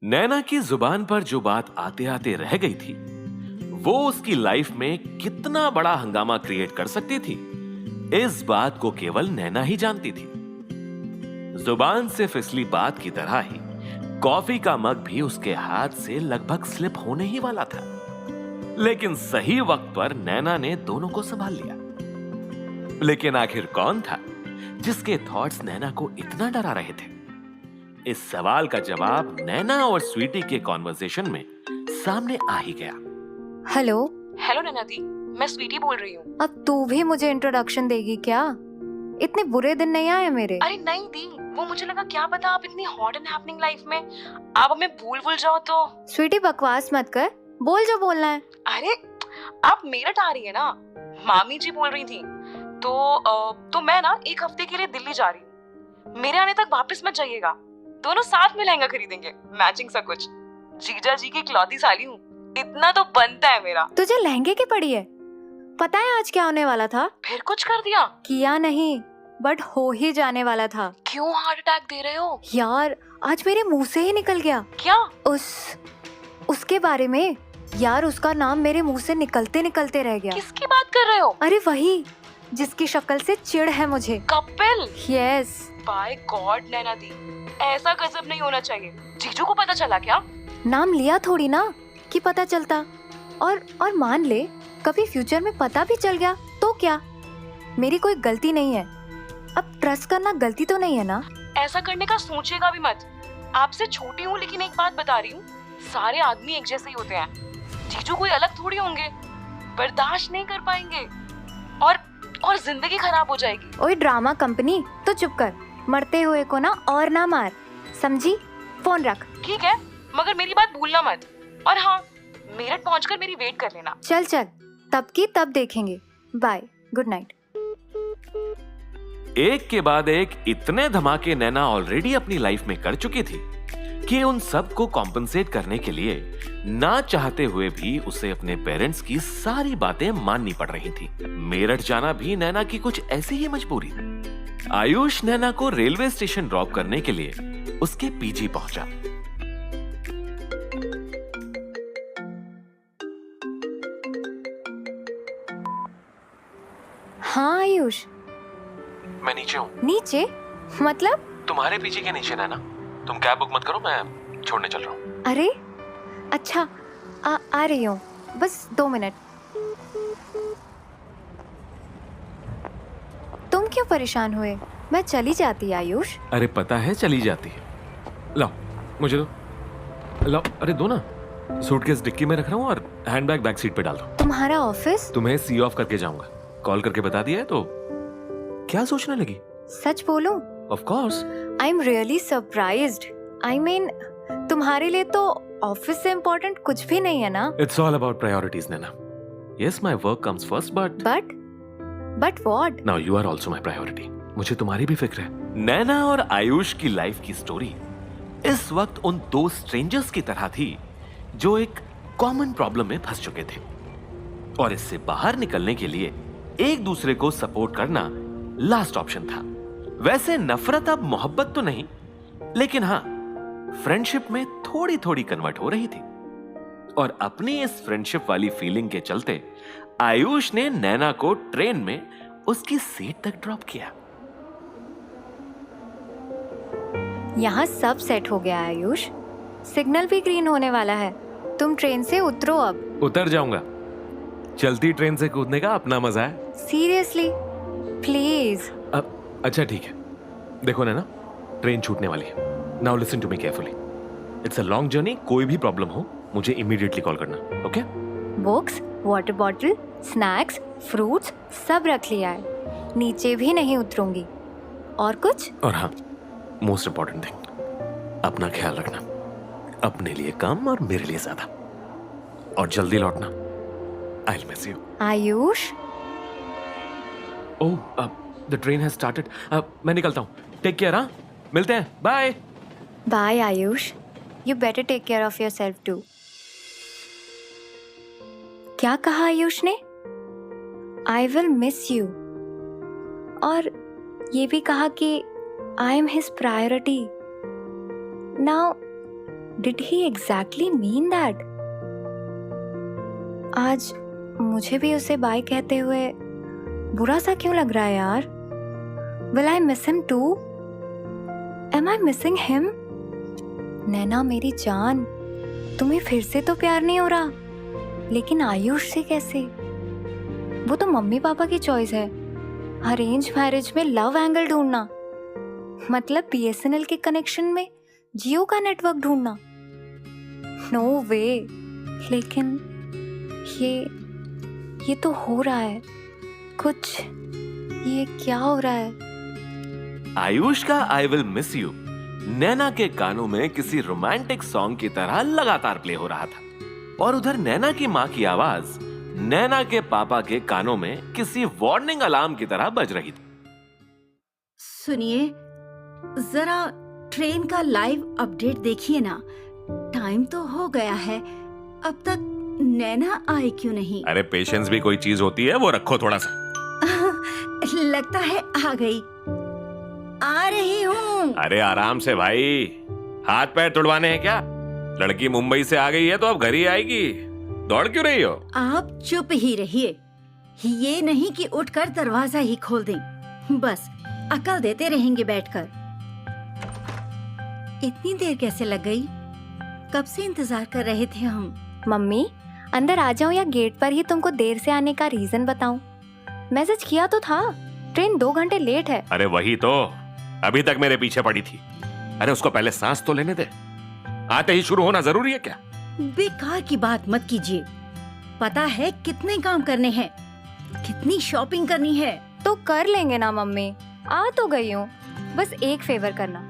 नैना की जुबान पर जो बात आते आते रह गई थी, वो उसकी लाइफ में कितना बड़ा हंगामा क्रिएट कर सकती थी, इस बात को केवल नैना ही जानती थी। जुबान से फिसली बात की तरह ही कॉफी का मग भी उसके हाथ से लगभग स्लिप होने ही वाला था, लेकिन सही वक्त पर नैना ने दोनों को संभाल लिया। लेकिन आखिर कौन था जिसके थॉट्स नैना को इतना डरा रहे थे? इस सवाल का जवाब नैना और स्वीटी के कॉन्वर्सेशन में सामने आ ही गया। हेलो हेलो नैना दी, मैं स्वीटी बोल रही हूँ। अब तू भी मुझे इंट्रोडक्शन देगी क्या? इतने बुरे दिन नहीं आए मेरे। अरे नहीं दी, वो मुझे लगा क्या पता आप इतनी हॉट एंड हैपनिंग लाइफ में आप हमें भूल जाओ तो। स्वीटी बकवास मत कर, बोल जो बोलना है। अरे आप मेरठ आ रही है ना, मामी जी बोल रही थी तो मैं ना एक हफ्ते के लिए दिल्ली जा रही हूँ। मेरे आने तक वापस मत जाइएगा, दोनों साथ में लहंगा खरीदेंगे, मैचिंग सा कुछ। जीजा जी की इकलौती साली हूँ, इतना तो बनता है मेरा। तुझे लहंगे की पड़ी है? पता है आज क्या होने वाला था? फिर कुछ कर दिया? किया नहीं, बट हो ही जाने वाला था। क्यों हार्ट अटैक दे रहे हो? यार आज मेरे मुंह से ही निकल गया। क्या? उसके बारे में। यार उसका नाम मेरे मुंह से निकलते निकलते रह गया। किसकी बात कर रहे हो? अरे वही जिसकी शक्ल से चिढ़ है मुझे। कपिल? यस। बाय गॉड नैना दी, ऐसा गजब नहीं होना चाहिए। जीजू को पता चला क्या? नाम लिया थोड़ी ना कि पता चलता। और मान ले कभी फ्यूचर में पता भी चल गया तो क्या? मेरी कोई गलती नहीं है। अब ट्रस्ट करना गलती तो नहीं है ना? ऐसा करने का सोचेगा भी मत। आपसे छोटी हूँ लेकिन एक बात बता रही हूँ, सारे आदमी एक जैसे ही होते हैं। जीजू कोई अलग थोड़ी होंगे, बर्दाश्त नहीं कर पाएंगे और जिंदगी खराब हो जाएगी। ओए ड्रामा कंपनी, तो चुप कर। मरते हुए को ना और ना मार, समझी? फोन रख। ठीक है, मगर मेरी बात भूलना मत। और हाँ, मेरठ पहुंचकर मेरी वेट कर लेना। चल तब की तब देखेंगे। Bye, good night. एक के बाद एक इतने धमाके नैना ऑलरेडी अपनी लाइफ में कर चुकी थी कि उन सब को कॉम्पनसेट करने के लिए ना चाहते हुए भी उसे अपने पेरेंट्स की सारी बातें माननी पड़ रही थी। मेरठ जाना भी नैना की कुछ ऐसी ही मजबूरी थी। आयुष नैना को रेलवे स्टेशन ड्रॉप करने के लिए उसके पीजी पहुंचा। हाँ आयुष। मैं नीचे हूँ। नीचे? मतलब? तुम्हारे पीजी के नीचे नैना। तुम कैब बुक मत करो, मैं छोड़ने चल रहा हूँ। अरे अच्छा, आ रही हूँ, बस 2 मिनट। तुम क्यों परेशान हुए? मैं चली जाती आयुष। अरे पता है चली जाती है। लाओ मुझे दो, लाओ। अरे दो ना। सूटकेस डिक्की में रख रहा हूँ और हैंडबैग बैक सीट पे डाल दो। तुम्हारा ऑफिस? तुम्हें सी ऑफ करके जाऊंगा, कॉल करके बता दिया है तो क्या सोचने लगी? सच बोलूं? Of course. I am really surprised. I mean तुम्हारे लिए तो ऑफिस से इम्पोर्टेंट कुछ भी नहीं है ना? It's all about priorities Naina. Yes, my work comes first, but what? Now you are also my priority. मुझे तुम्हारी भी फिक्र है। नैना और आयुष की लाइफ की स्टोरी इस वक्त उन दो स्ट्रेंजर्स की तरह थी जो एक कॉमन प्रॉब्लम में फंस चुके थे और इससे बाहर निकलने के लिए एक दूसरे को सपोर्ट करना लास्ट ऑप्शन था। वैसे नफरत अब मोहब्बत तो नहीं, लेकिन हाँ फ्रेंडशिप में थोड़ी थोड़ी कन्वर्ट हो रही थी। और अपनी इस फ्रेंडशिप वाली फीलिंग के चलते आयुष ने नैना को ट्रेन में उसकी सीट तक ड्रॉप किया। यहाँ सब सेट हो गया आयुष। सिग्नल भी ग्रीन होने वाला है। तुम ट्रेन से उतरो अब। उतर जाऊंगा। चलती ट्रेन से कूदने का अपना मजा है। Seriously please. अच्छा ठीक है, देखो नैना, ट्रेन छूटने वाली है। Now listen to me carefully. It's a long journey. कोई भी प्रॉब्लम हो मुझे इमीडिएटली कॉल करना, okay? Books, water bottle, snacks, fruits सब रख लिया है। नीचे भी नहीं उतरूंगी। और कुछ? और हाँ, मोस्ट इंपॉर्टेंट थिंग, अपना ख्याल रखना। अपने लिए कम और मेरे लिए ज्यादा। और जल्दी लौटना। I will miss you. Ayush? Oh, the train has started. मैं निकलता हूँ। Take care. हाँ, मिलते हैं। Bye. Bye Ayush. You better take care of yourself too. क्या कहा आयुष ने? I will miss you. और ये भी कहा कि I am his priority. Now Did he exactly mean that? आज मुझे भी उसे बाय कहते हुए बुरा सा क्यों लग रहा है यार? Will I miss him too? Am I missing him? नैना मेरी जान, तुम्हें फिर से तो प्यार नहीं हो रहा, लेकिन आयुष से कैसे? वो तो मम्मी पापा की चॉइस है। अरेंज मैरिज में लव एंगल ढूंढना मतलब BSNL के कनेक्शन में जियो का नेटवर्क ढूंढना। नो वे। लेकिन ये तो हो रहा है कुछ। ये क्या हो रहा है? आयुष का आई विल मिस यू नैना के कानों में किसी रोमांटिक सॉन्ग की तरह लगातार प्ले हो रहा था, और उधर नैना की माँ की आवाज नैना के पापा के कानों में किसी वार्निंग अलार्म की तरह बज रही थी। सुनिए, जरा ट्रेन का लाइव अपडेट देखिए ना। टाइम तो हो गया है, अब तक नैना आई क्यों नहीं? अरे पेशेंस भी कोई चीज होती है, वो रखो थोड़ा सा। लगता है आ गई। आ रही हूँ। अरे आराम से भाई, हाथ पैर तुड़वाने हैं क्या? लड़की मुंबई से आ गई है तो अब घर ही आएगी, दौड़ क्यों रही हो? आप चुप ही रहिए। ये नहीं कि उठकर दरवाजा ही खोल दें, बस अकल देते रहेंगे बैठकर। इतनी देर कैसे लग गई? कब से इंतजार कर रहे थे हम। मम्मी, अंदर आ जाऊं या गेट पर ही तुमको देर से आने का रीजन बताऊं? मैसेज किया तो था, ट्रेन 2 घंटे लेट है। अरे वही तो, अभी तक मेरे पीछे पड़ी थी। अरे उसको पहले सांस तो लेने दे, आते ही शुरू होना जरूरी है क्या? बेकार की बात मत कीजिए। पता है कितने काम करने हैं, कितनी शॉपिंग करनी है। तो कर लेंगे ना मम्मी, आ तो गई हूँ। बस एक फेवर करना,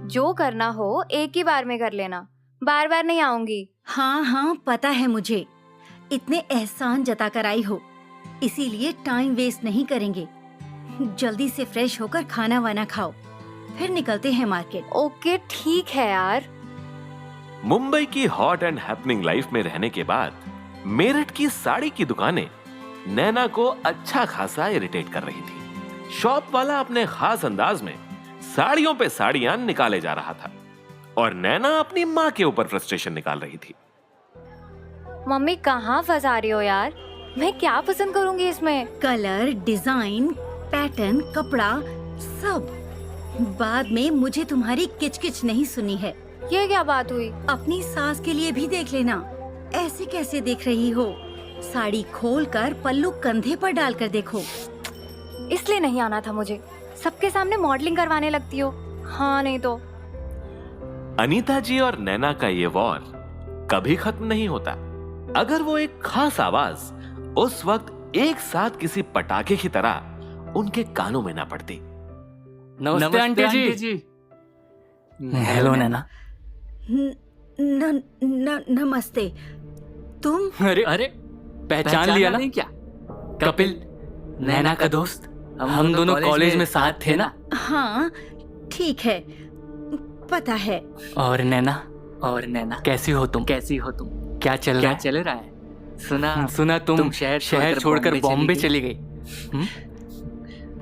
जो करना हो एक ही बार में कर लेना, बार बार नहीं आऊंगी। हाँ हाँ पता है मुझे, इतने एहसान जता कर आई हो, इसीलिए टाइम वेस्ट नहीं करेंगे। जल्दी से फ्रेश होकर खाना वाना खाओ, फिर निकलते हैं मार्केट। ओके ठीक है यार। मुंबई की हॉट एंड हैपनिंग लाइफ में रहने के बाद मेरठ की साड़ी की दुकानें नैना को अच्छा खासा इरिटेट कर रही थी। शॉप वाला अपने खास अंदाज में साड़ियों पे साड़ियां निकाले जा रहा था, और नैना अपनी माँ के ऊपर फ्रस्ट्रेशन निकाल रही थी। मम्मी कहाँ फंसा रही हो यार? मैं क्या पसंद करूंगी इसमें? कलर, डिजाइन, पैटर्न, कपड़ा सब। बाद में मुझे तुम्हारी किचकिच नहीं सुनी है। ये क्या बात हुई? अपनी सास के लिए भी देख लेना। ऐसे कैसे देख रही हो? साड़ी खोलकर पल्लू कंधे पर डालकर देखो। इसलिए नहीं आना था मुझे, सबके सामने मॉडलिंग करवाने लगती हो। हाँ नहीं तो। अनीता जी और नैना का ये वॉर कभी खत्म नहीं होता। अगर वो एक खास आवाज उस वक्त एक साथ किसी पटाखे की तरह उनके कानों में ना पड़ती। नमस्ते आंटी जी। हेलो नैना। नमस्ते। तुम? अरे पहचान लिया ना? क्या कपिल, नैना का दोस्त। हम दोनों कॉलेज में साथ थे ना? हाँ ठीक है, पता है। और नैना कैसी हो तुम? क्या चल रहा है? सुना तुम शहर छोड़कर बॉम्बे चली गई।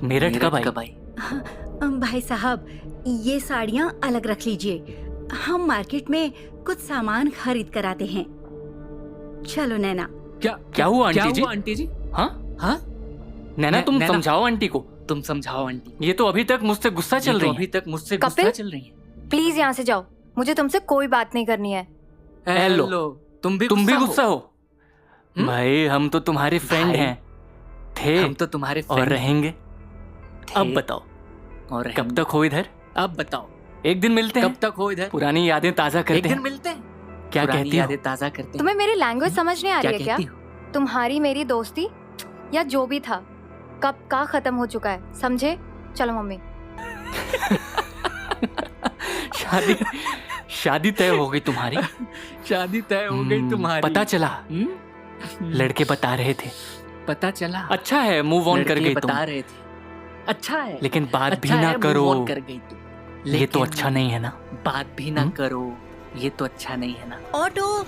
मेरठ कब आई? भाई साहब, ये साड़ियाँ अलग रख लीजिए, हम मार्केट में कुछ सामान खरीद कर आते हैं। चलो नैना। क्या हुआ आंटी जी? हाँ नैना, तुम समझाओ आंटी को। ये तो अभी तक मुझसे गुस्सा चल रही है। प्लीज यहाँ से जाओ, मुझे तुमसे कोई बात नहीं करनी है। हेलो, तुम भी गुस्सा हो? भाई हम तो तुम्हारे फ्रेंड हैं, थे और रहेंगे। अब बताओ, और कब तक हो इधर? अब बताओ, एक दिन मिलते हैं। कब तक हो इधर? पुरानी यादें ताजा करते हैं। एक दिन मिलते हैं। क्या कहती हो? ताजा करते हैं। तुम्हें मेरी लैंग्वेज समझ नहीं आ रही है क्या? तुम्हारी मेरी दोस्ती या जो भी था कब का खत्म हो चुका है, समझे? चलो मम्मी। शादी तय हो गई तुम्हारी? पता चला? लड़के बता रहे थे। पता चला? अच्छा है, मूव ऑन कर गई तुम। बता रहे थे। अच्छा है, लेकिन बात भी ना करो। ये तो अच्छा नहीं है ना? बात भी ना करो, ये तो अच्छा नहीं है ना? ऑटो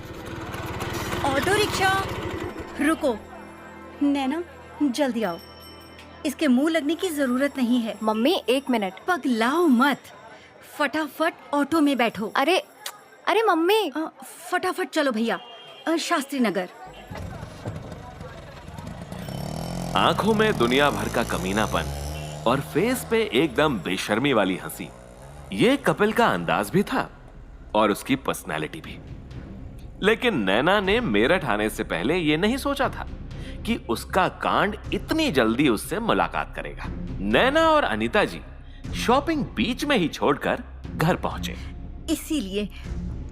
रिक्शा, रुको। नैना जल्दी आओ, इसके मुंह लगने की जरूरत नहीं है। Mummy 1 minute. पगलाओ मत, फटाफट ऑटो में बैठो। अरे अरे मम्मी, फटाफट चलो भैया, शास्त्री नगर। आंखों में दुनिया भर का कमीनापन और फेस पे एकदम बेशर्मी वाली हंसी, ये कपिल का अंदाज भी था और उसकी पर्सनालिटी भी। लेकिन नैना ने मेरठ आने से पहले ये नहीं सोचा था कि उसका कांड इतनी जल्दी उससे मुलाकात करेगा। नैना और अनीता जी शॉपिंग बीच में ही छोड़कर घर पहुंचे।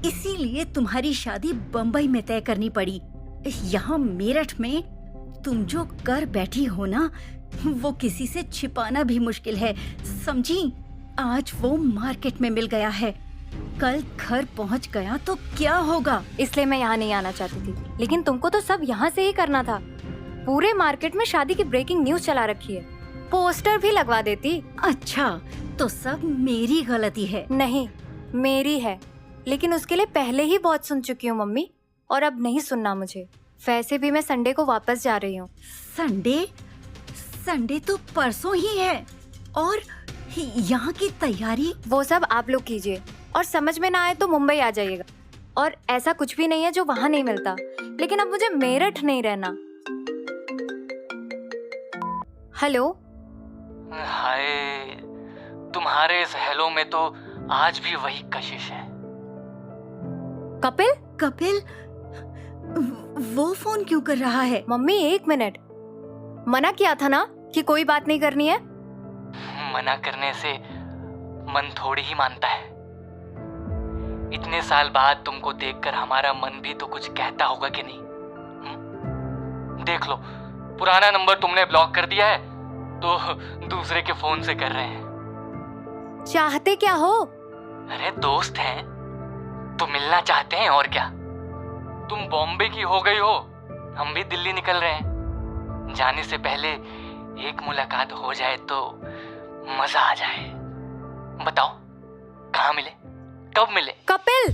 इसीलिए तुम्हारी शादी बंबई में तय करनी पड़ी। यहाँ मेरठ में तुम जो कर बैठी हो ना, वो किसी से छिपाना भी मुश्किल है, समझी? आज वो मार्केट में मिल गया है, कल घर पहुंच गया तो क्या होगा? इसलिए मैं यहाँ नहीं आना चाहती थी, लेकिन तुमको तो सब यहाँ से ही करना था। पूरे मार्केट में शादी की ब्रेकिंग न्यूज चला रखी है, पोस्टर भी लगवा देती। अच्छा, तो सब मेरी गलती है? नहीं, मेरी है, लेकिन उसके लिए पहले ही बहुत सुन चुकी हूँ मम्मी, और अब नहीं सुनना मुझे। वैसे भी मैं संडे को वापस जा रही हूँ। संडे तो परसों ही है, और यहाँ की तैयारी? वो सब आप लोग कीजिए, और समझ में ना आए तो मुंबई आ जाइएगा। और ऐसा कुछ भी नहीं है जो वहाँ नहीं मिलता, लेकिन अब मुझे मेरठ नहीं रहना। हेलो। हाय, तुम्हारे इस हेलो में तो आज भी वही कशिश है। कपिल, वो फोन क्यों कर रहा है? मम्मी 1 मिनट, मना किया था ना कि कोई बात नहीं करनी है। मना करने से मन थोड़ी ही मानता है। इतने साल बाद तुमको देखकर हमारा मन भी तो कुछ कहता होगा कि नहीं? देख लो, पुराना नंबर तुमने ब्लॉक कर दिया है तो दूसरे के फोन से कर रहे हैं। चाहते क्या हो? अरे दोस्त हैं तो मिलना चाहते हैं, और क्या। तुम बॉम्बे की हो गई हो, हम भी दिल्ली निकल रहे हैं। जाने से पहले एक मुलाकात हो जाए तो मजा आ जाए। बताओ, कहाँ मिले, कब मिले? कपिल,